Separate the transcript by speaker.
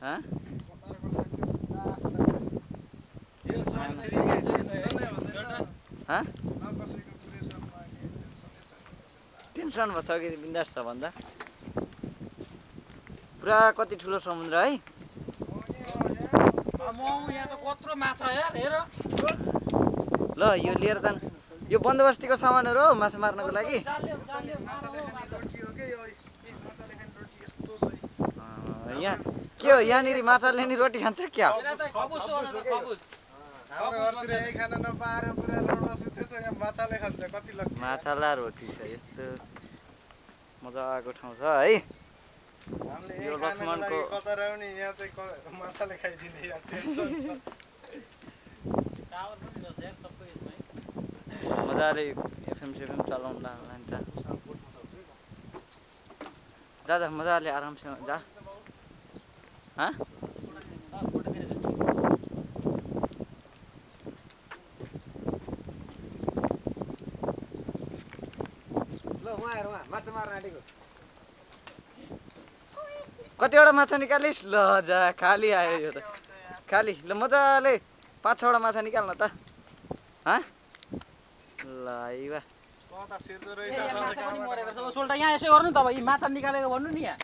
Speaker 1: हाँ हाँ टेन्सन भयो छ कि बिन्दास छ भन्दा पुरा कति ठुलो समुद्र है ल यो लिएर जान यो बन्दोबस्तीको सामानहरु हो माछा मार्नको लागि यहाँ के हो यहाँनिर माछाले नि रोटी खान्छ क्या माछाला रोटी छ यस्तो मजाको ठाउँ छ है यो लक्ष्मणको मजाले एफएम चलाउन लान्छ जा जा मजाले आरामसँग जा हाँ कतिवटा माछा निकालिस् ल जा खाली आयो यो त खाली ल मजाले 5-6 वटा माछा निकाल्न त हाँ ल आइबा
Speaker 2: सोल्टा यहाँ यसो गर्नु त अब यी माछा निकालेको भन्नु नि यहाँ